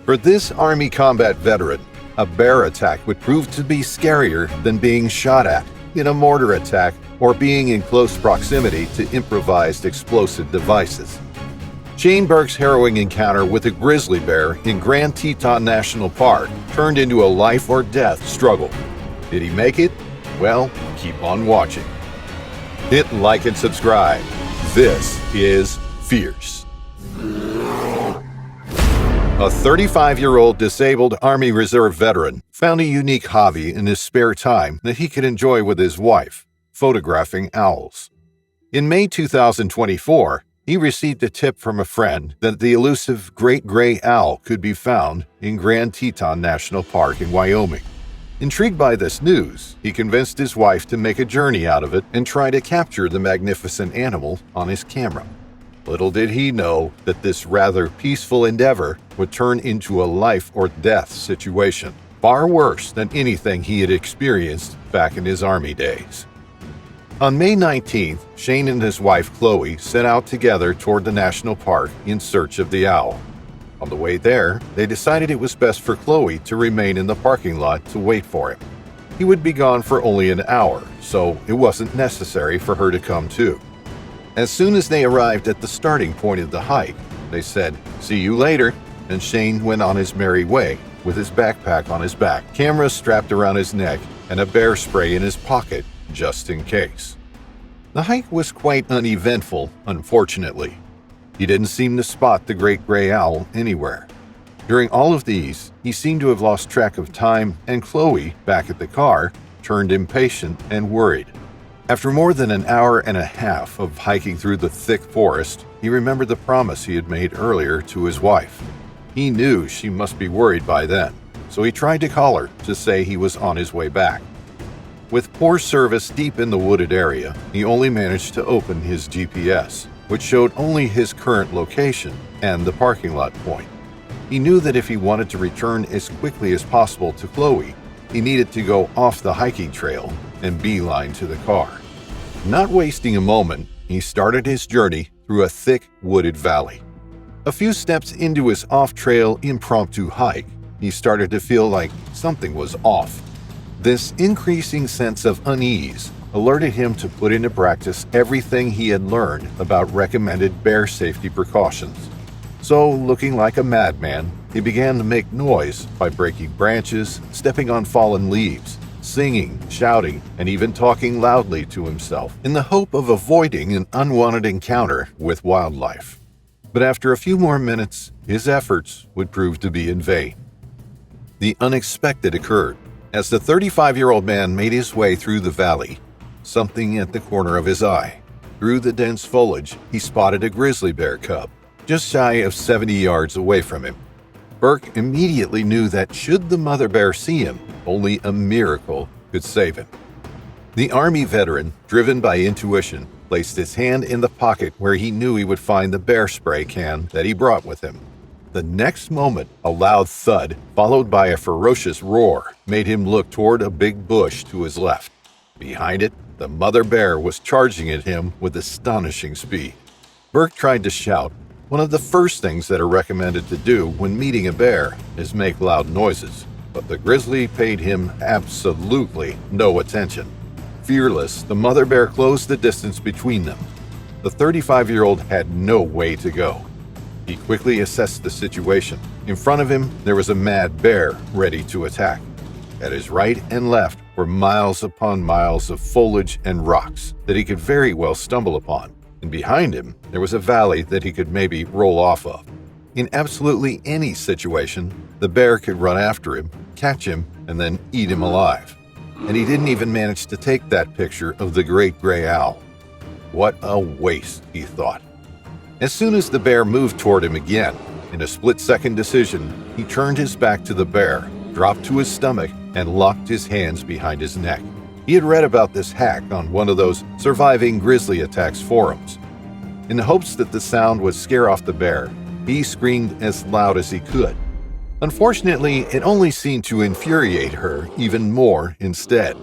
For this Army combat veteran, a bear attack would prove to be scarier than being shot at in a mortar attack or being in close proximity to improvised explosive devices. Shayne Burke's harrowing encounter with a grizzly bear in Grand Teton National Park turned into a life-or-death struggle. Did he make it? Well, keep on watching. Hit like and subscribe. This is Fierce. A 35-year-old disabled Army Reserve veteran found a unique hobby in his spare time that he could enjoy with his wife, photographing owls. In May 2024, he received a tip from a friend that the elusive great gray owl could be found in Grand Teton National Park in Wyoming. Intrigued by this news, he convinced his wife to make a journey out of it and try to capture the magnificent animal on his camera. Little did he know that this rather peaceful endeavor would turn into a life-or-death situation, far worse than anything he had experienced back in his Army days. On May 19th, Shayne and his wife Chloe set out together toward the national park in search of the owl. On the way there, they decided it was best for Chloe to remain in the parking lot to wait for him. He would be gone for only an hour, so it wasn't necessary for her to come too. As soon as they arrived at the starting point of the hike, they said, "See you later," and Shayne went on his merry way with his backpack on his back, camera strapped around his neck, and a bear spray in his pocket just in case. The hike was quite uneventful, unfortunately. He didn't seem to spot the great gray owl anywhere. During all of these, he seemed to have lost track of time, and Chloe, back at the car, turned impatient and worried. After more than an hour and a half of hiking through the thick forest, he remembered the promise he had made earlier to his wife. He knew she must be worried by then, so he tried to call her to say he was on his way back. With poor service deep in the wooded area, he only managed to open his GPS, which showed only his current location and the parking lot point. He knew that if he wanted to return as quickly as possible to Chloe, he needed to go off the hiking trail and beeline to the car. Not wasting a moment, he started his journey through a thick wooded valley. A few steps into his off-trail impromptu hike, he started to feel like something was off. This increasing sense of unease alerted him to put into practice everything he had learned about recommended bear safety precautions. So, looking like a madman, he began to make noise by breaking branches, stepping on fallen leaves, singing, shouting, and even talking loudly to himself in the hope of avoiding an unwanted encounter with wildlife. But after a few more minutes, his efforts would prove to be in vain. The unexpected occurred. As the 35-year-old man made his way through the valley, something at the corner of his eye. Through the dense foliage, he spotted a grizzly bear cub, just shy of 70 yards away from him. Burke immediately knew that should the mother bear see him, only a miracle could save him. The Army veteran, driven by intuition, placed his hand in the pocket where he knew he would find the bear spray can that he brought with him. The next moment, a loud thud, followed by a ferocious roar, made him look toward a big bush to his left. Behind it, the mother bear was charging at him with astonishing speed. Burke tried to shout. One of the first things that are recommended to do when meeting a bear is make loud noises, but the grizzly paid him absolutely no attention. Fearless, the mother bear closed the distance between them. The 35-year-old had no way to go. He quickly assessed the situation. In front of him, there was a mad bear ready to attack. At his right and left were miles upon miles of foliage and rocks that he could very well stumble upon. And behind him, there was a valley that he could maybe roll off of. In absolutely any situation, the bear could run after him, catch him, and then eat him alive. And he didn't even manage to take that picture of the great gray owl. What a waste, he thought. As soon as the bear moved toward him again, in a split-second decision, he turned his back to the bear, dropped to his stomach, and locked his hands behind his neck. He had read about this hack on one of those surviving grizzly attacks forums. In the hopes that the sound would scare off the bear, he screamed as loud as he could. Unfortunately, it only seemed to infuriate her even more instead.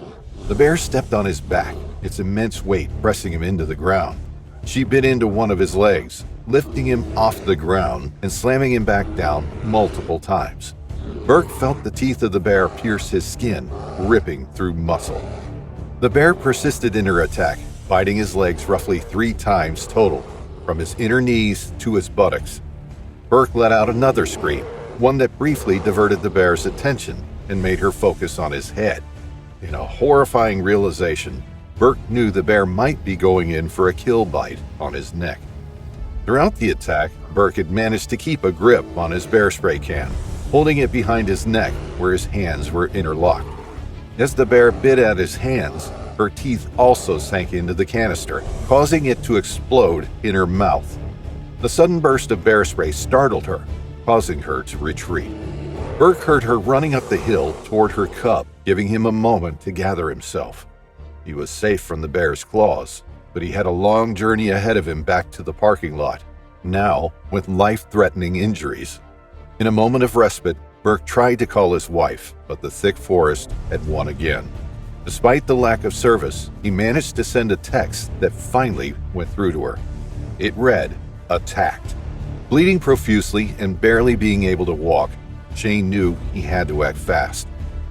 The bear stepped on his back, its immense weight pressing him into the ground. She bit into one of his legs, lifting him off the ground and slamming him back down multiple times. Burke felt the teeth of the bear pierce his skin, ripping through muscle. The bear persisted in her attack, biting his legs roughly 3 times total, from his inner knees to his buttocks. Burke let out another scream, one that briefly diverted the bear's attention and made her focus on his head. In a horrifying realization, Burke knew the bear might be going in for a kill bite on his neck. Throughout the attack, Burke had managed to keep a grip on his bear spray can, holding it behind his neck where his hands were interlocked. As the bear bit at his hands, her teeth also sank into the canister, causing it to explode in her mouth. The sudden burst of bear spray startled her, causing her to retreat. Burke heard her running up the hill toward her cub, giving him a moment to gather himself. He was safe from the bear's claws, but he had a long journey ahead of him back to the parking lot, now with life-threatening injuries. In a moment of respite, Burke tried to call his wife, but the thick forest had won again. Despite the lack of service, he managed to send a text that finally went through to her. It read, "Attacked." Bleeding profusely and barely being able to walk, Shayne knew he had to act fast.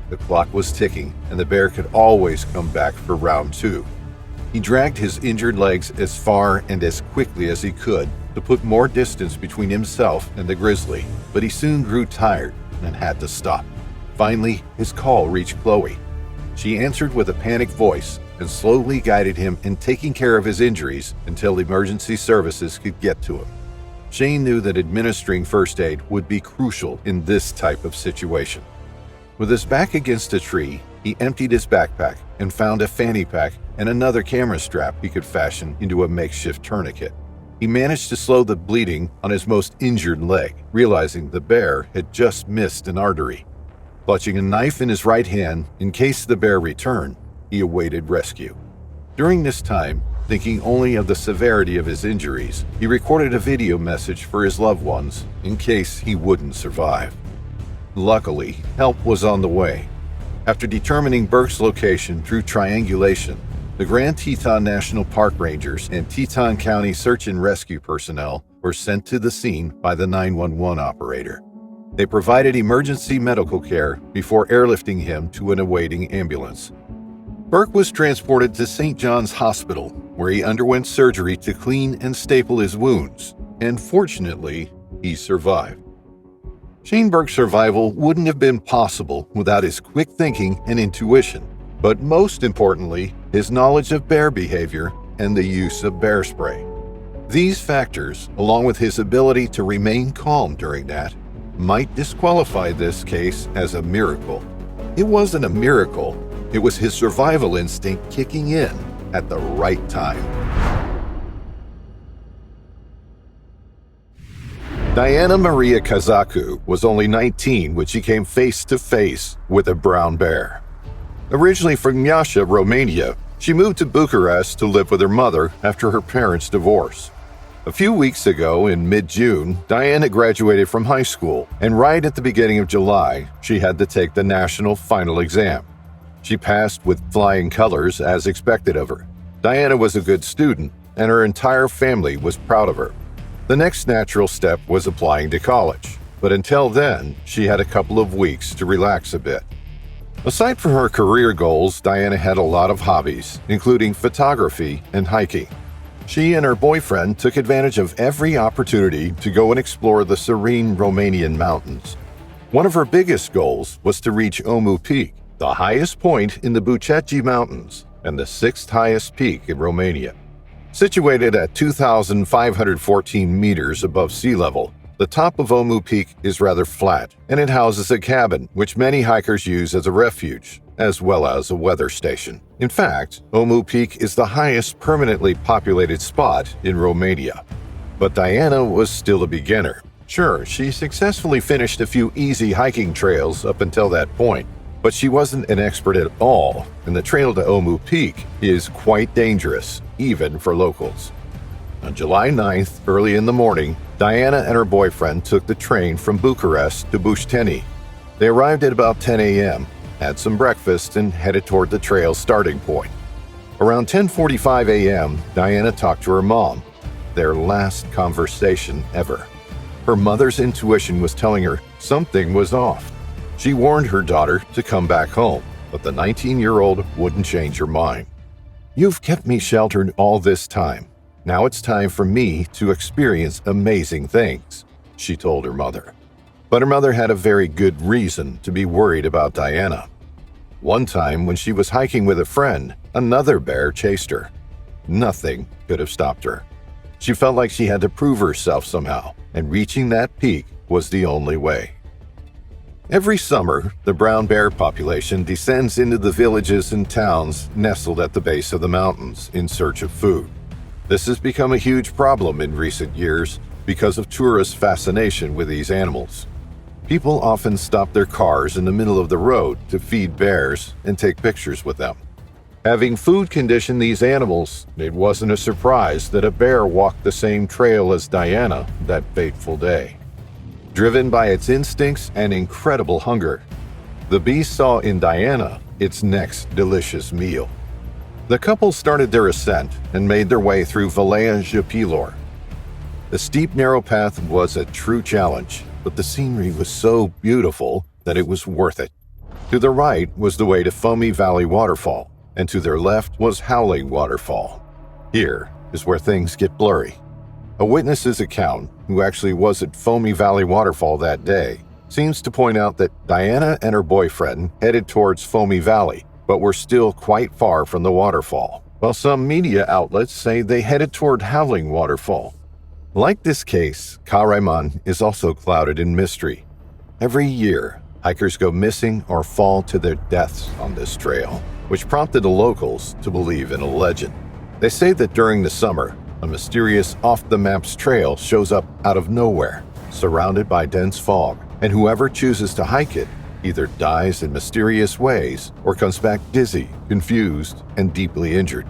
The clock was ticking, and the bear could always come back for round 2. He dragged his injured legs as far and as quickly as he could to put more distance between himself and the grizzly, but he soon grew tired and had to stop. Finally, his call reached Chloe. She answered with a panicked voice and slowly guided him in taking care of his injuries until emergency services could get to him. Shayne knew that administering first aid would be crucial in this type of situation. With his back against a tree, he emptied his backpack and found a fanny pack and another camera strap he could fashion into a makeshift tourniquet. He managed to slow the bleeding on his most injured leg, realizing the bear had just missed an artery. Clutching a knife in his right hand in case the bear returned, he awaited rescue. During this time, thinking only of the severity of his injuries, he recorded a video message for his loved ones in case he wouldn't survive. Luckily, help was on the way. After determining Burke's location through triangulation, the Grand Teton National Park Rangers and Teton County Search and Rescue personnel were sent to the scene by the 911 operator. They provided emergency medical care before airlifting him to an awaiting ambulance. Burke was transported to St. John's Hospital, where he underwent surgery to clean and staple his wounds, and fortunately, he survived. Shayne Burke's survival wouldn't have been possible without his quick thinking and intuition, but most importantly, his knowledge of bear behavior and the use of bear spray. These factors, along with his ability to remain calm during that, might disqualify this case as a miracle. It wasn't a miracle, it was his survival instinct kicking in at the right time. Diana Maria Kazaku was only 19 when she came face to face with a brown bear. Originally from Iași, Romania, she moved to Bucharest to live with her mother after her parents' divorce. A few weeks ago, in mid-June, Diana graduated from high school, and right at the beginning of July, she had to take the national final exam. She passed with flying colors as expected of her. Diana was a good student, and her entire family was proud of her. The next natural step was applying to college, but until then, she had a couple of weeks to relax a bit. Aside from her career goals, Diana had a lot of hobbies, including photography and hiking. She and her boyfriend took advantage of every opportunity to go and explore the serene Romanian mountains. One of her biggest goals was to reach Omu Peak, the highest point in the Bucegi Mountains and the 6th highest peak in Romania. Situated at 2,514 meters above sea level, the top of Omu Peak is rather flat, and it houses a cabin which many hikers use as a refuge, as well as a weather station. In fact, Omu Peak is the highest permanently populated spot in Romania. But Diana was still a beginner. Sure, she successfully finished a few easy hiking trails up until that point, but she wasn't an expert at all, and the trail to Omu Peak is quite dangerous, even for locals. On July 9th, early in the morning, Diana and her boyfriend took the train from Bucharest to Bușteni. They arrived at about 10 a.m., had some breakfast, and headed toward the trail's starting point. Around 10:45 a.m., Diana talked to her mom, their last conversation ever. Her mother's intuition was telling her something was off. She warned her daughter to come back home, but the 19-year-old wouldn't change her mind. "You've kept me sheltered all this time. Now it's time for me to experience amazing things," she told her mother. But her mother had a very good reason to be worried about Diana. One time when she was hiking with a friend, another bear chased her. Nothing could have stopped her. She felt like she had to prove herself somehow, and reaching that peak was the only way. Every summer, the brown bear population descends into the villages and towns nestled at the base of the mountains in search of food. This has become a huge problem in recent years because of tourist fascination with these animals. People often stop their cars in the middle of the road to feed bears and take pictures with them. Having food condition these animals, it wasn't a surprise that a bear walked the same trail as Diana that fateful day. Driven by its instincts and incredible hunger, the beast saw in Diana its next delicious meal. The couple started their ascent and made their way through Valea Japilor. The steep, narrow path was a true challenge, but the scenery was so beautiful that it was worth it. To the right was the way to Foamy Valley Waterfall, and to their left was Howling Waterfall. Here is where things get blurry. A witness's account, who actually was at Foamy Valley Waterfall that day, seems to point out that Diana and her boyfriend headed towards Foamy Valley, but were still quite far from the waterfall, while some media outlets say they headed toward Howling Waterfall. Like this case, Kahraman is also clouded in mystery. Every year, hikers go missing or fall to their deaths on this trail, which prompted the locals to believe in a legend. They say that during the summer, a mysterious off-the-maps trail shows up out of nowhere, surrounded by dense fog, and whoever chooses to hike it either dies in mysterious ways or comes back dizzy, confused, and deeply injured.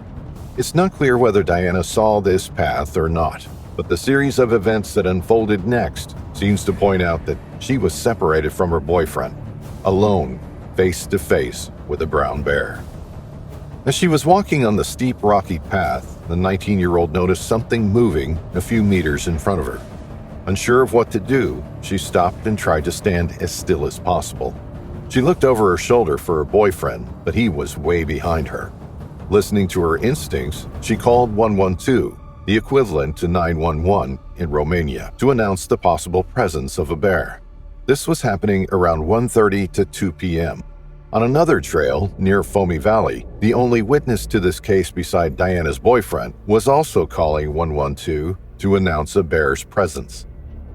It's not clear whether Diana saw this path or not, but the series of events that unfolded next seems to point out that she was separated from her boyfriend, alone, face to face with a brown bear. As she was walking on the steep, rocky path, the 19-year-old noticed something moving a few meters in front of her. Unsure of what to do, she stopped and tried to stand as still as possible. She looked over her shoulder for her boyfriend, but he was way behind her. Listening to her instincts, she called 112, the equivalent to 911 in Romania, to announce the possible presence of a bear. This was happening around 1:30 to 2 p.m. On another trail near Foamy Valley, the only witness to this case beside Diana's boyfriend was also calling 112 to announce a bear's presence.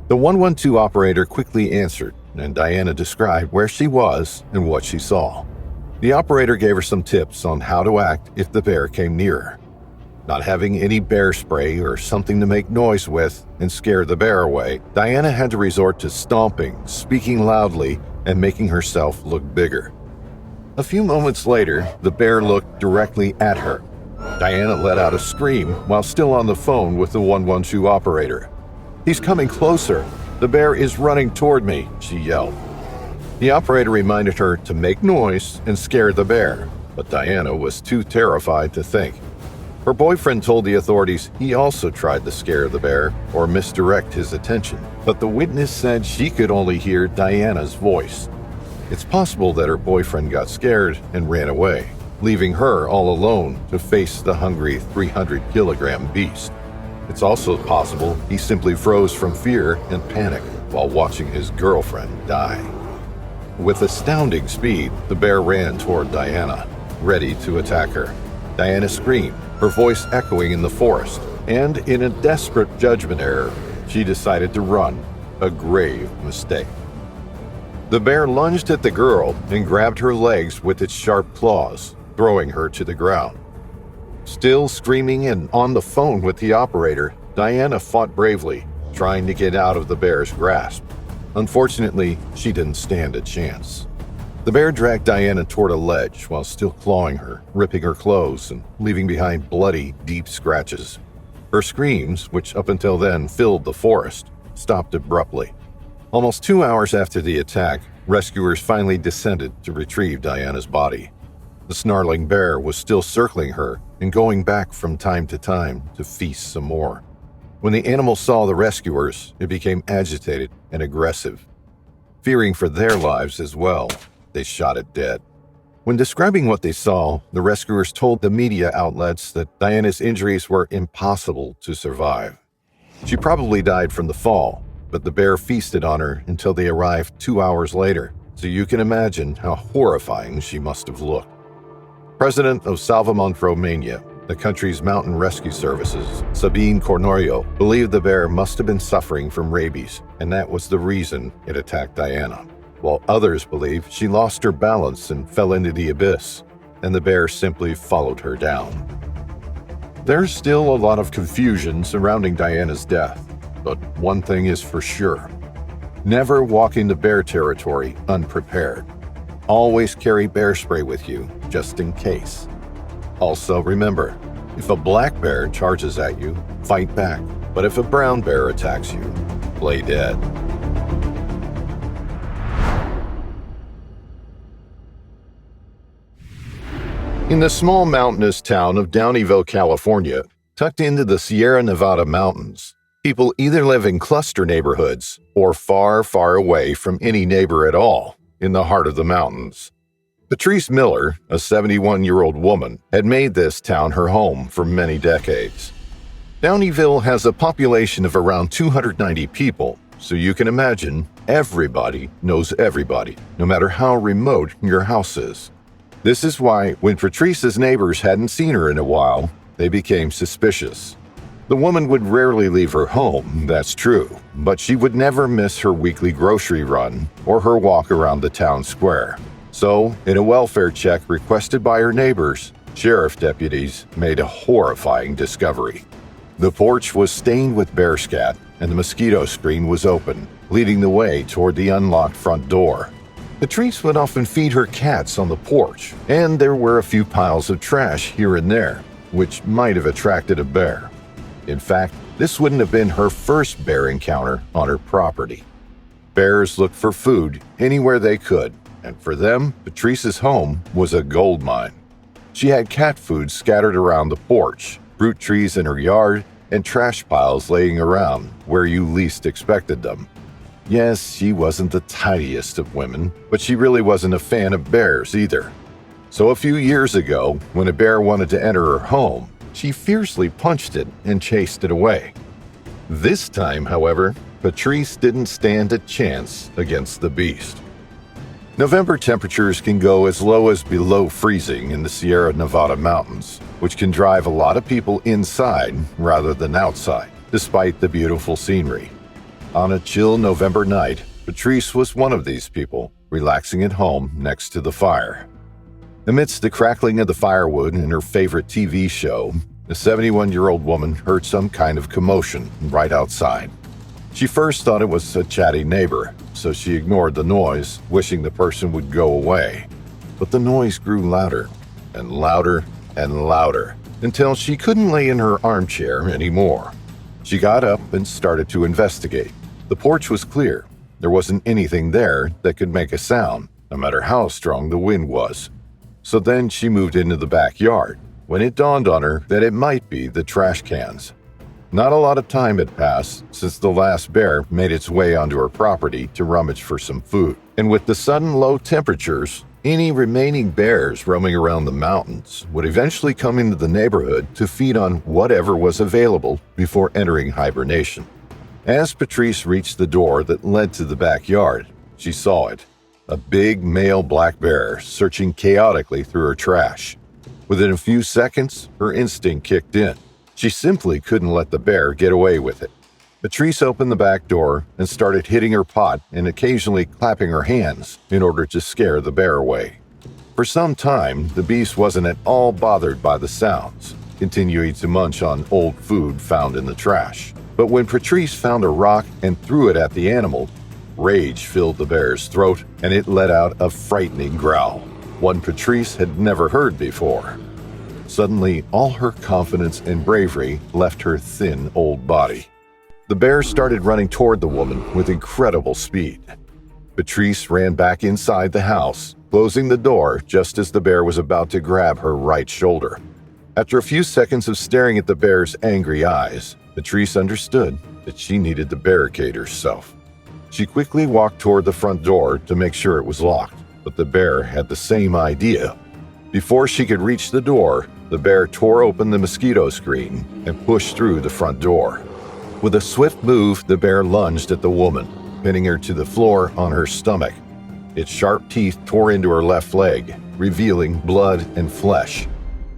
The 112 operator quickly answered, and Diana described where she was and what she saw. The operator gave her some tips on how to act if the bear came near. Not having any bear spray or something to make noise with and scare the bear away, Diana had to resort to stomping, speaking loudly, and making herself look bigger. A few moments later, the bear looked directly at her. Diana let out a scream while still on the phone with the 112 operator. "He's coming closer. The bear is running toward me," she yelled. The operator reminded her to make noise and scare the bear, but Diana was too terrified to think. Her boyfriend told the authorities he also tried to scare the bear or misdirect his attention, but the witness said she could only hear Diana's voice. It's possible that her boyfriend got scared and ran away, leaving her all alone to face the hungry 300-kilogram beast. It's also possible he simply froze from fear and panic while watching his girlfriend die. With astounding speed, the bear ran toward Diana, ready to attack her. Diana screamed, her voice echoing in the forest, and in a desperate judgment error, she decided to run, a grave mistake. The bear lunged at the girl and grabbed her legs with its sharp claws, throwing her to the ground. Still screaming and on the phone with the operator, Diana fought bravely, trying to get out of the bear's grasp. Unfortunately, she didn't stand a chance. The bear dragged Diana toward a ledge while still clawing her, ripping her clothes and leaving behind bloody, deep scratches. Her screams, which up until then filled the forest, stopped abruptly. Almost 2 hours after the attack, rescuers finally descended to retrieve Diana's body. The snarling bear was still circling her and going back from time to time to feast some more. When the animal saw the rescuers, it became agitated and aggressive. Fearing for their lives as well, they shot it dead. When describing what they saw, the rescuers told the media outlets that Diana's injuries were impossible to survive. She probably died from the fall, but the bear feasted on her until they arrived 2 hours later, so you can imagine how horrifying she must have looked. President of Salvamont, Romania, the country's mountain rescue services, Sabine Cornorio, believed the bear must have been suffering from rabies, and that was the reason it attacked Diana, while others believe she lost her balance and fell into the abyss, and the bear simply followed her down. There's still a lot of confusion surrounding Diana's death, but one thing is for sure. Never walk into bear territory unprepared. Always carry bear spray with you, just in case. Also remember, if a black bear charges at you, fight back, but if a brown bear attacks you, play dead. In the small mountainous town of Downeyville, California, tucked into the Sierra Nevada mountains, people either live in cluster neighborhoods or far, far away from any neighbor at all in the heart of the mountains. Patrice Miller, a 71-year-old woman, had made this town her home for many decades. Downeyville has a population of around 290 people, so you can imagine everybody knows everybody, no matter how remote your house is. This is why, when Patrice's neighbors hadn't seen her in a while, they became suspicious. The woman would rarely leave her home, that's true, but she would never miss her weekly grocery run or her walk around the town square. So, in a welfare check requested by her neighbors, sheriff deputies made a horrifying discovery. The porch was stained with bear scat, and the mosquito screen was open, leading the way toward the unlocked front door. Patrice would often feed her cats on the porch, and there were a few piles of trash here and there, which might have attracted a bear. In fact, this wouldn't have been her first bear encounter on her property. Bears looked for food anywhere they could, and for them, Patrice's home was a gold mine. She had cat food scattered around the porch, fruit trees in her yard, and trash piles laying around where you least expected them. Yes, she wasn't the tidiest of women, but she really wasn't a fan of bears either. So a few years ago, when a bear wanted to enter her home, she fiercely punched it and chased it away. This time, however, Patrice didn't stand a chance against the beast. November temperatures can go as low as below freezing in the Sierra Nevada mountains, which can drive a lot of people inside rather than outside, despite the beautiful scenery. On a chill November night, Patrice was one of these people, relaxing at home next to the fire. Amidst the crackling of the firewood in her favorite TV show, the 71-year-old woman heard some kind of commotion right outside. She first thought it was a chatty neighbor, so she ignored the noise, wishing the person would go away. But the noise grew louder and louder and louder, until she couldn't lay in her armchair anymore. She got up and started to investigate. The porch was clear. There wasn't anything there that could make a sound, no matter how strong the wind was. So then she moved into the backyard, when it dawned on her that it might be the trash cans. Not a lot of time had passed since the last bear made its way onto her property to rummage for some food. And with the sudden low temperatures, any remaining bears roaming around the mountains would eventually come into the neighborhood to feed on whatever was available before entering hibernation. As Patrice reached the door that led to the backyard, she saw it. A big male black bear searching chaotically through her trash. Within a few seconds, her instinct kicked in. She simply couldn't let the bear get away with it. Patrice opened the back door and started hitting her pot and occasionally clapping her hands in order to scare the bear away. For some time, the beast wasn't at all bothered by the sounds, continuing to munch on old food found in the trash. But when Patrice found a rock and threw it at the animal, rage filled the bear's throat and it let out a frightening growl, one Patrice had never heard before. Suddenly, all her confidence and bravery left her thin old body. The bear started running toward the woman with incredible speed. Patrice ran back inside the house, closing the door just as the bear was about to grab her right shoulder. After a few seconds of staring at the bear's angry eyes, Patrice understood that she needed to barricade herself. She quickly walked toward the front door to make sure it was locked, but the bear had the same idea. Before she could reach the door, the bear tore open the mosquito screen and pushed through the front door. With a swift move, the bear lunged at the woman, pinning her to the floor on her stomach. Its sharp teeth tore into her left leg, revealing blood and flesh.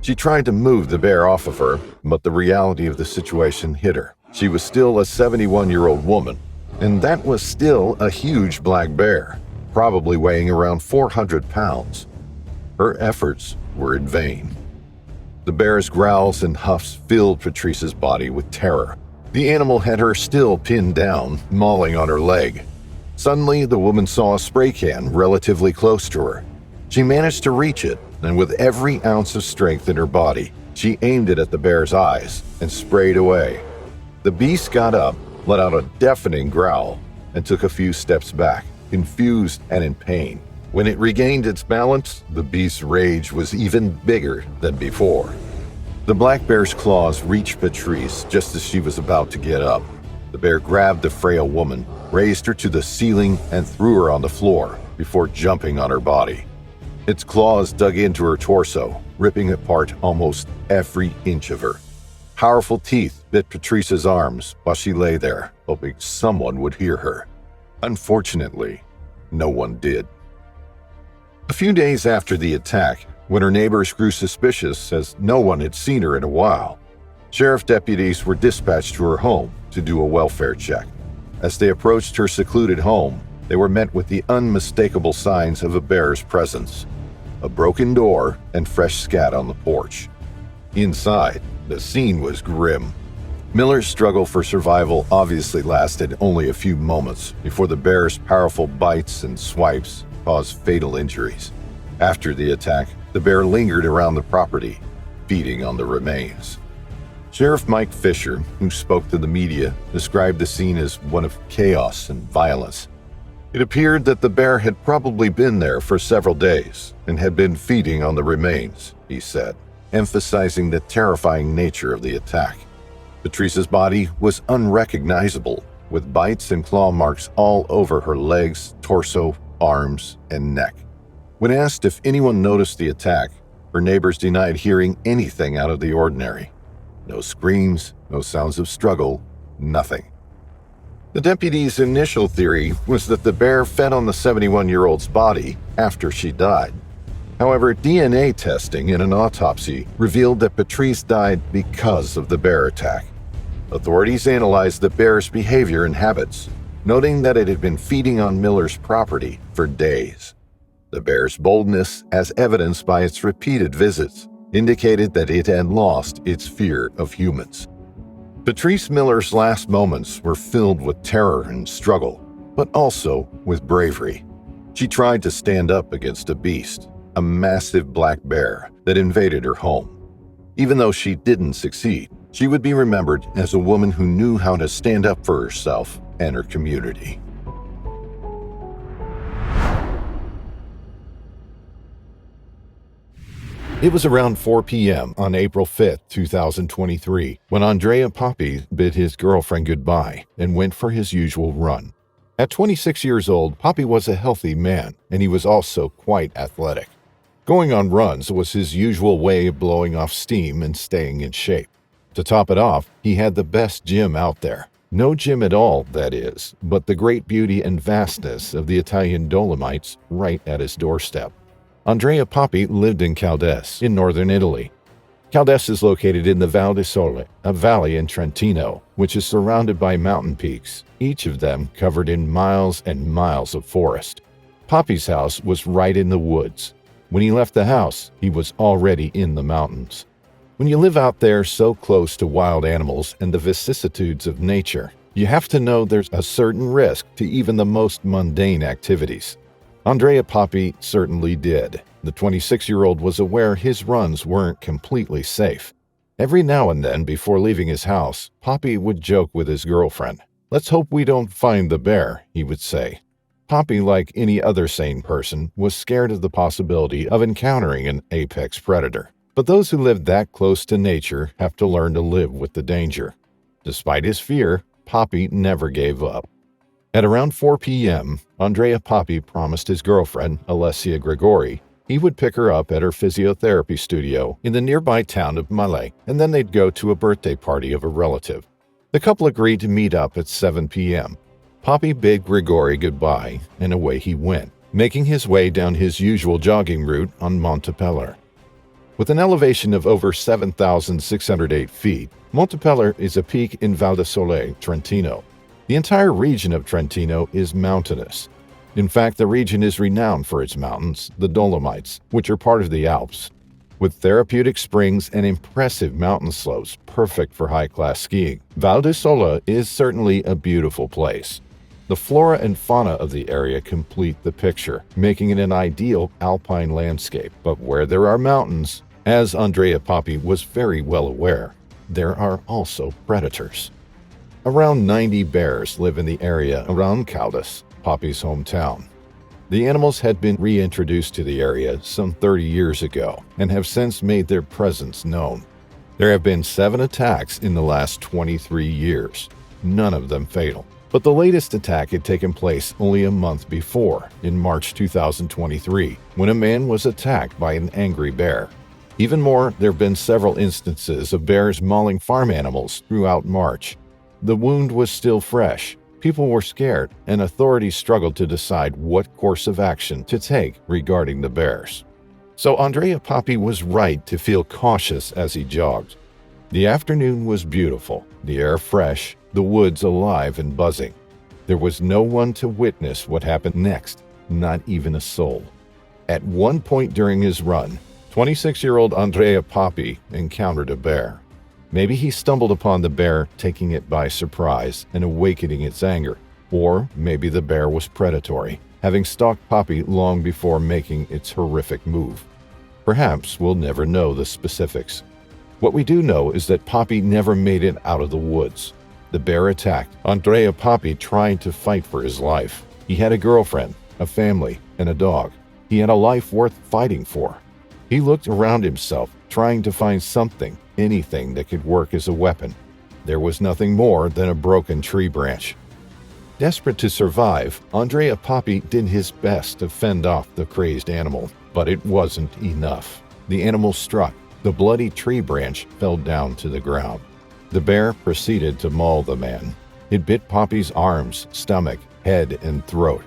She tried to move the bear off of her, but the reality of the situation hit her. She was still a 71-year-old woman, and that was still a huge black bear, probably weighing around 400 pounds. Her efforts were in vain. The bear's growls and huffs filled Patrice's body with terror. The animal had her still pinned down, mauling on her leg. Suddenly, the woman saw a spray can relatively close to her. She managed to reach it, and with every ounce of strength in her body, she aimed it at the bear's eyes and sprayed away. The beast got up, let out a deafening growl, and took a few steps back, confused and in pain. When it regained its balance, the beast's rage was even bigger than before. The black bear's claws reached Patrice just as she was about to get up. The bear grabbed the frail woman, raised her to the ceiling, and threw her on the floor before jumping on her body. Its claws dug into her torso, ripping apart almost every inch of her. Powerful teeth bit Patrice's arms while she lay there, hoping someone would hear her. Unfortunately, no one did. A few days after the attack, when her neighbors grew suspicious as no one had seen her in a while, sheriff deputies were dispatched to her home to do a welfare check. As they approached her secluded home, they were met with the unmistakable signs of a bear's presence: a broken door and fresh scat on the porch. Inside, the scene was grim. Miller's struggle for survival obviously lasted only a few moments before the bear's powerful bites and swipes caused fatal injuries. After the attack, the bear lingered around the property, feeding on the remains. Sheriff Mike Fisher, who spoke to the media, described the scene as one of chaos and violence. It appeared that the bear had probably been there for several days and had been feeding on the remains, he said, emphasizing the terrifying nature of the attack. Patrice's body was unrecognizable, with bites and claw marks all over her legs, torso, arms, and neck. When asked if anyone noticed the attack, her neighbors denied hearing anything out of the ordinary. No screams, no sounds of struggle, nothing. The deputy's initial theory was that the bear fed on the 71-year-old's body after she died. However, DNA testing and an autopsy revealed that Patrice died because of the bear attack. Authorities analyzed the bear's behavior and habits, noting that it had been feeding on Miller's property for days. The bear's boldness, as evidenced by its repeated visits, indicated that it had lost its fear of humans. Patrice Miller's last moments were filled with terror and struggle, but also with bravery. She tried to stand up against a beast, a massive black bear that invaded her home. Even though she didn't succeed, she would be remembered as a woman who knew how to stand up for herself and her community. It was around 4 p.m. on April 5, 2023, when Andrea Papi bid his girlfriend goodbye and went for his usual run. At 26 years old, Papi was a healthy man, and he was also quite athletic. Going on runs was his usual way of blowing off steam and staying in shape. To top it off, he had the best gym out there. No gym at all, that is, but the great beauty and vastness of the Italian Dolomites right at his doorstep. Andrea Papi lived in Caldes, in northern Italy. Caldes is located in the Val di Sole, a valley in Trentino, which is surrounded by mountain peaks, each of them covered in miles and miles of forest. Papi's house was right in the woods. When he left the house, he was already in the mountains. When you live out there so close to wild animals and the vicissitudes of nature, you have to know there's a certain risk to even the most mundane activities. Andrea Papi certainly did. The 26-year-old was aware his runs weren't completely safe. Every now and then, before leaving his house, Papi would joke with his girlfriend. "Let's hope we don't find the bear," he would say. Papi, like any other sane person, was scared of the possibility of encountering an apex predator. But those who live that close to nature have to learn to live with the danger. Despite his fear, Poppy never gave up. At around 4 p.m., Andrea Poppy promised his girlfriend, Alessia Grigori, he would pick her up at her physiotherapy studio in the nearby town of Malé, and then they'd go to a birthday party of a relative. The couple agreed to meet up at 7 p.m. Poppy bid Grigori goodbye, and away he went, making his way down his usual jogging route on Montepeller. With an elevation of over 7,608 feet, Montepeller is a peak in Val di Sole, Trentino. The entire region of Trentino is mountainous. In fact, the region is renowned for its mountains, the Dolomites, which are part of the Alps. With therapeutic springs and impressive mountain slopes perfect for high-class skiing, Val di Sole is certainly a beautiful place. The flora and fauna of the area complete the picture, making it an ideal alpine landscape. But where there are mountains, as Andrea Poppy was very well aware, there are also predators. Around 90 bears live in the area around Caldas, Poppy's hometown. The animals had been reintroduced to the area some 30 years ago and have since made their presence known. There have been 7 attacks in the last 23 years, none of them fatal. But the latest attack had taken place only a month before, in March 2023, when a man was attacked by an angry bear. Even more, there have been several instances of bears mauling farm animals throughout March. The wound was still fresh, people were scared, and authorities struggled to decide what course of action to take regarding the bears. So Andrea Poppy was right to feel cautious as he jogged. The afternoon was beautiful, the air fresh, the woods alive and buzzing. There was no one to witness what happened next, not even a soul. At one point during his run, 26-year-old Andrea Poppy encountered a bear. Maybe he stumbled upon the bear, taking it by surprise and awakening its anger. Or maybe the bear was predatory, having stalked Poppy long before making its horrific move. Perhaps we'll never know the specifics. What we do know is that Poppy never made it out of the woods. The bear attacked. Andrea Poppy tried to fight for his life. He had a girlfriend, a family, and a dog. He had a life worth fighting for. He looked around himself, trying to find something, anything that could work as a weapon. There was nothing more than a broken tree branch. Desperate to survive, Andrea Poppy did his best to fend off the crazed animal, but it wasn't enough. The animal struck. The bloody tree branch fell down to the ground. The bear proceeded to maul the man. It bit Poppy's arms, stomach, head, and throat.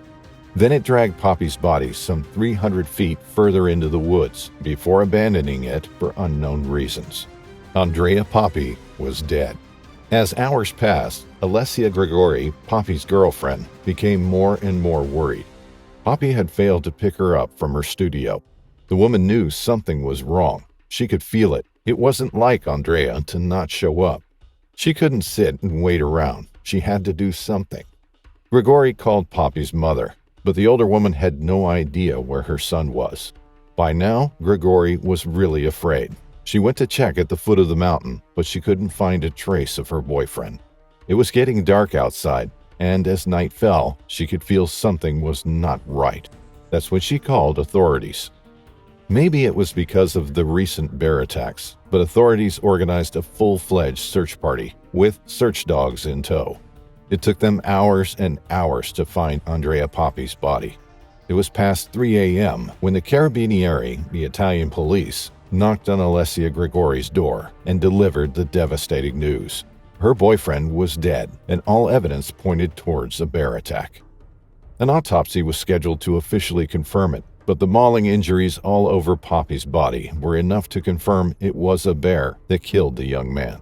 Then it dragged Poppy's body some 300 feet further into the woods before abandoning it for unknown reasons. Andrea Poppy was dead. As hours passed, Alessia Grigori, Poppy's girlfriend, became more and more worried. Poppy had failed to pick her up from her studio. The woman knew something was wrong. She could feel it. It wasn't like Andrea to not show up. She couldn't sit and wait around. She had to do something. Grigori called Poppy's mother, but the older woman had no idea where her son was. By now, Grigori was really afraid. She went to check at the foot of the mountain, but she couldn't find a trace of her boyfriend. It was getting dark outside, and as night fell, she could feel something was not right. That's when she called authorities. Maybe it was because of the recent bear attacks, but authorities organized a full-fledged search party with search dogs in tow. It took them hours and hours to find Andrea Poppy's body. It was past 3 a.m. when the Carabinieri, the Italian police, knocked on Alessia Grigori's door and delivered the devastating news. Her boyfriend was dead, and all evidence pointed towards a bear attack. An autopsy was scheduled to officially confirm it, but the mauling injuries all over Poppy's body were enough to confirm it was a bear that killed the young man.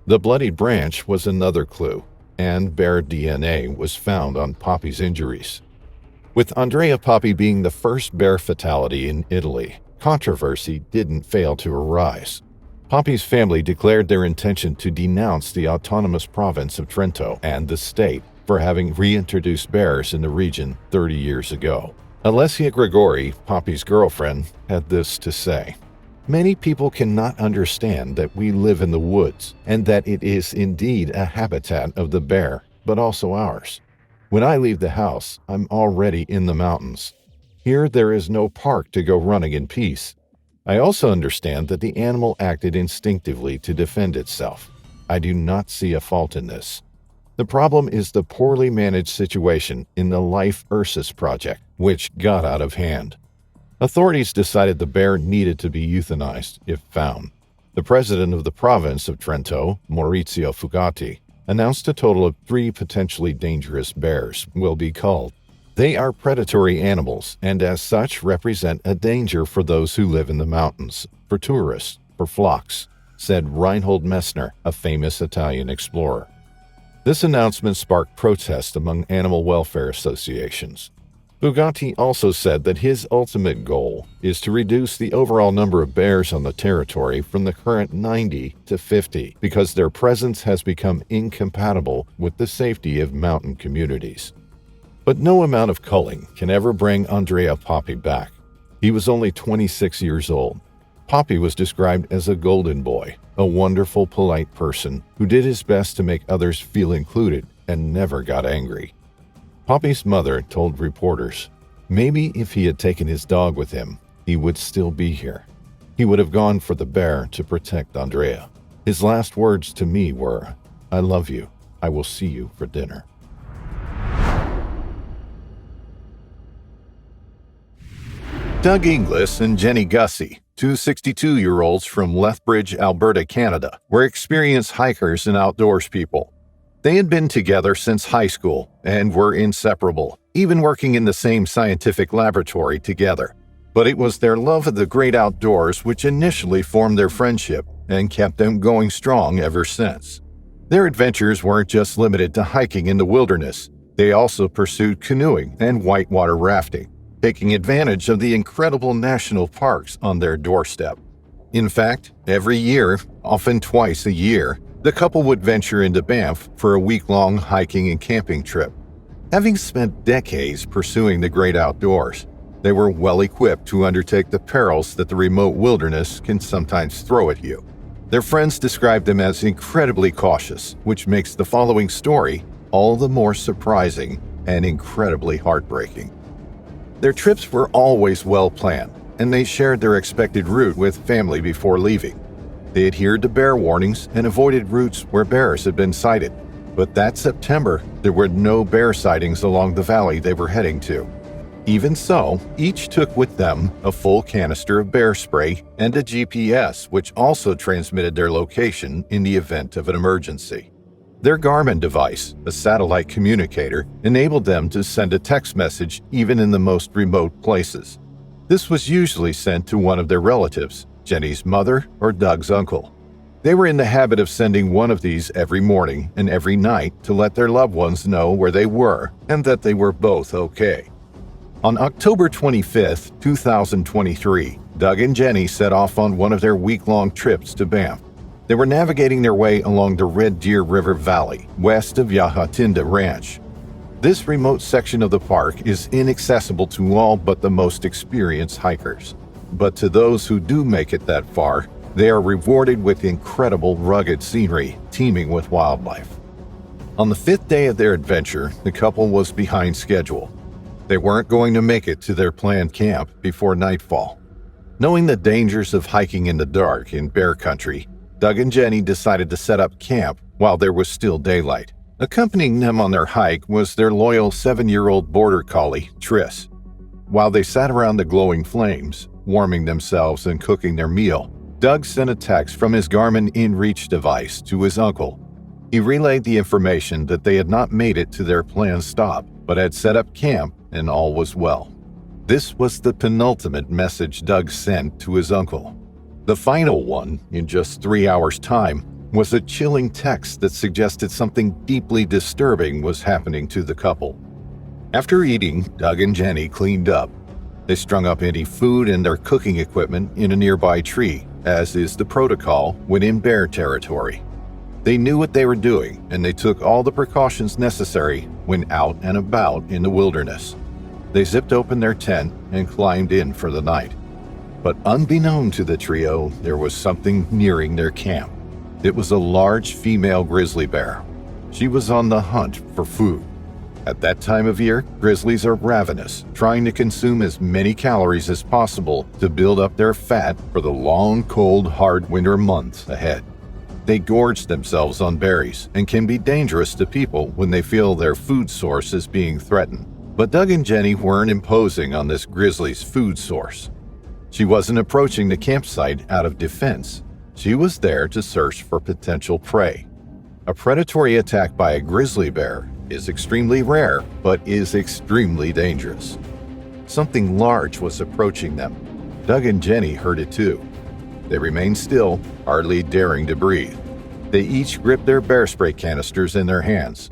The bloodied branch was another clue, and bear DNA was found on Poppy's injuries. With Andrea Poppy being the first bear fatality in Italy, controversy didn't fail to arise. Poppy's family declared their intention to denounce the autonomous province of Trento and the state for having reintroduced bears in the region 30 years ago. Alessia Grigori, Poppy's girlfriend, had this to say: "Many people cannot understand that we live in the woods and that it is indeed a habitat of the bear, but also ours. When I leave the house, I'm already in the mountains. Here there is no park to go running in peace. I also understand that the animal acted instinctively to defend itself. I do not see a fault in this. The problem is the poorly managed situation in the Life Ursus project, which got out of hand. Authorities decided the bear needed to be euthanized if found. The president of the province of Trento, Maurizio Fugatti, announced a total of 3 potentially dangerous bears will be culled. They are predatory animals and as such represent a danger for those who live in the mountains, for tourists, for flocks, said Reinhold Messner, a famous Italian explorer. This announcement sparked protest among animal welfare associations. Fugatti also said that his ultimate goal is to reduce the overall number of bears on the territory from the current 90 to 50 because their presence has become incompatible with the safety of mountain communities. But no amount of culling can ever bring Andrea Papi back. He was only 26 years old. Papi was described as a golden boy, a wonderful, polite person who did his best to make others feel included and never got angry. Papi's mother told reporters, maybe if he had taken his dog with him, he would still be here. He would have gone for the bear to protect Andrea. His last words to me were, I love you. I will see you for dinner. Doug Inglis and Jenny Gussie, 2 62-year-olds from Lethbridge, Alberta, Canada, were experienced hikers and outdoors people. They had been together since high school and were inseparable, even working in the same scientific laboratory together. But it was their love of the great outdoors which initially formed their friendship and kept them going strong ever since. Their adventures weren't just limited to hiking in the wilderness. They also pursued canoeing and whitewater rafting, taking advantage of the incredible national parks on their doorstep. In fact, every year, often twice a year, the couple would venture into Banff for a week-long hiking and camping trip. Having spent decades pursuing the great outdoors, they were well equipped to undertake the perils that the remote wilderness can sometimes throw at you. Their friends described them as incredibly cautious, which makes the following story all the more surprising and incredibly heartbreaking. Their trips were always well planned, and they shared their expected route with family before leaving. They adhered to bear warnings and avoided routes where bears had been sighted. But that September, there were no bear sightings along the valley they were heading to. Even so, each took with them a full canister of bear spray and a GPS, which also transmitted their location in the event of an emergency. Their Garmin device, a satellite communicator, enabled them to send a text message even in the most remote places. This was usually sent to one of their relatives, Jenny's mother or Doug's uncle. They were in the habit of sending one of these every morning and every night to let their loved ones know where they were and that they were both okay. On October 25, 2023, Doug and Jenny set off on one of their week-long trips to Banff. They were navigating their way along the Red Deer River Valley, west of Yahatinda Ranch. This remote section of the park is inaccessible to all but the most experienced hikers. But to those who do make it that far, they are rewarded with incredible rugged scenery teeming with wildlife. On the 5th day of their adventure, the couple was behind schedule. They weren't going to make it to their planned camp before nightfall. Knowing the dangers of hiking in the dark in bear country, Doug and Jenny decided to set up camp while there was still daylight. Accompanying them on their hike was their loyal 7-year-old border collie, Triss. While they sat around the glowing flames, warming themselves and cooking their meal, Doug sent a text from his Garmin InReach device to his uncle. He relayed the information that they had not made it to their planned stop, but had set up camp and all was well. This was the penultimate message Doug sent to his uncle. The final one, in just 3 hours' time, was a chilling text that suggested something deeply disturbing was happening to the couple. After eating, Doug and Jenny cleaned up. They strung up any food and their cooking equipment in a nearby tree, as is the protocol when in bear territory. They knew what they were doing, and they took all the precautions necessary when out and about in the wilderness. They zipped open their tent and climbed in for the night. But unbeknown to the trio, there was something nearing their camp. It was a large female grizzly bear. She was on the hunt for food. At that time of year, grizzlies are ravenous, trying to consume as many calories as possible to build up their fat for the long, cold, hard winter months ahead. They gorge themselves on berries and can be dangerous to people when they feel their food source is being threatened. But Doug and Jenny weren't imposing on this grizzly's food source. She wasn't approaching the campsite out of defense. She was there to search for potential prey. A predatory attack by a grizzly bear is extremely rare, but is extremely dangerous. Something large was approaching them. Doug and Jenny heard it too. They remained still, hardly daring to breathe. They each gripped their bear spray canisters in their hands.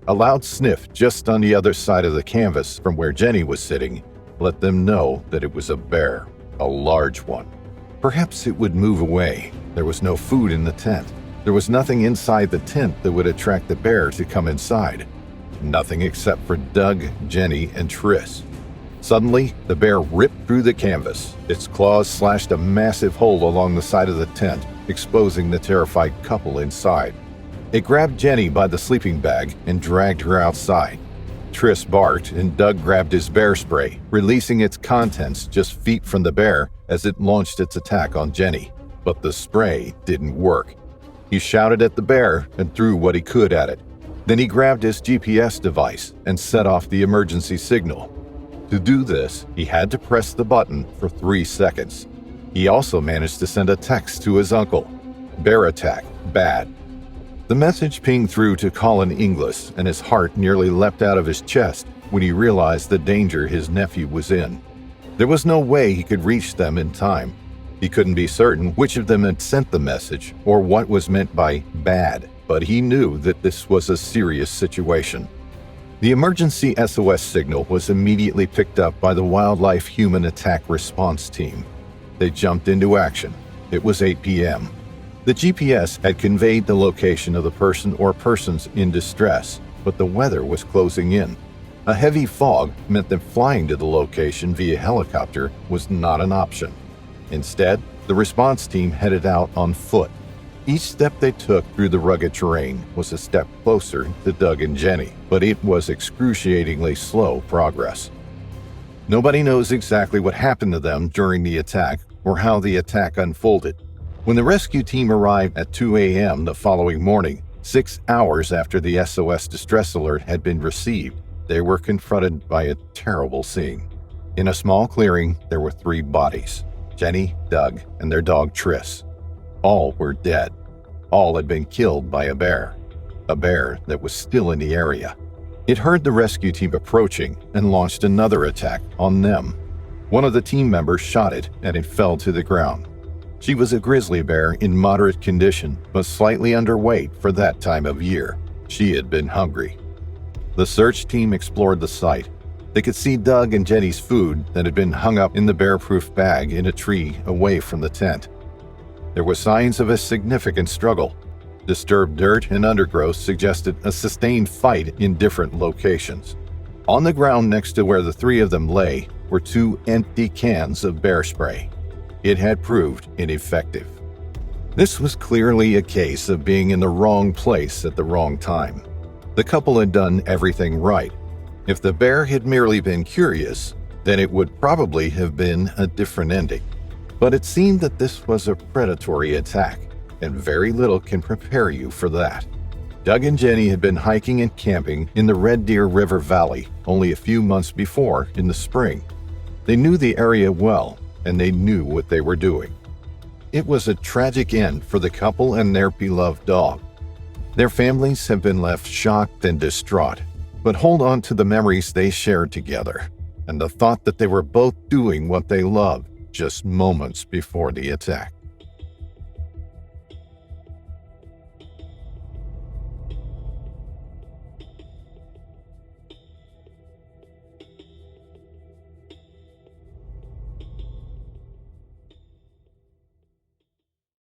A loud sniff just on the other side of the canvas from where Jenny was sitting let them know that it was a bear, a large one. Perhaps it would move away. There was no food in the tent. There was nothing inside the tent that would attract the bear to come inside. Nothing except for Doug, Jenny, and Tris. Suddenly, the bear ripped through the canvas. Its claws slashed a massive hole along the side of the tent, exposing the terrified couple inside. It grabbed Jenny by the sleeping bag and dragged her outside. Tris barked and Doug grabbed his bear spray, releasing its contents just feet from the bear as it launched its attack on Jenny. But the spray didn't work. He shouted at the bear and threw what he could at it. Then he grabbed his GPS device and set off the emergency signal. To do this, he had to press the button for 3 seconds. He also managed to send a text to his uncle. Bear attack, bad. The message pinged through to Colin Inglis, and his heart nearly leapt out of his chest when he realized the danger his nephew was in. There was no way he could reach them in time. He couldn't be certain which of them had sent the message or what was meant by bad, but he knew that this was a serious situation. The emergency SOS signal was immediately picked up by the Wildlife Human Attack Response Team. They jumped into action. It was 8 p.m. The GPS had conveyed the location of the person or persons in distress, but the weather was closing in. A heavy fog meant that flying to the location via helicopter was not an option. Instead, the response team headed out on foot. Each step they took through the rugged terrain was a step closer to Doug and Jenny, but it was excruciatingly slow progress. Nobody knows exactly what happened to them during the attack or how the attack unfolded. When the rescue team arrived at 2 a.m. the following morning, 6 hours after the SOS distress alert had been received, they were confronted by a terrible scene. In a small clearing, there were 3 bodies: Jenny, Doug, and their dog Tris. All were dead. All had been killed by a bear that was still in the area. It heard the rescue team approaching and launched another attack on them. One of the team members shot it and it fell to the ground. She was a grizzly bear in moderate condition, but slightly underweight for that time of year. She had been hungry. The search team explored the site. They could see Doug and Jenny's food that had been hung up in the bear-proof bag in a tree away from the tent. There were signs of a significant struggle. Disturbed dirt and undergrowth suggested a sustained fight in different locations. On the ground next to where the 3 of them lay were 2 empty cans of bear spray. It had proved ineffective. This was clearly a case of being in the wrong place at the wrong time. The couple had done everything right. If the bear had merely been curious, then it would probably have been a different ending. But it seemed that this was a predatory attack, and very little can prepare you for that. Doug and Jenny had been hiking and camping in the Red Deer River Valley only a few months before in the spring. They knew the area well, and they knew what they were doing. It was a tragic end for the couple and their beloved dog. Their families have been left shocked and distraught, but hold on to the memories they shared together, and the thought that they were both doing what they loved just moments before the attack.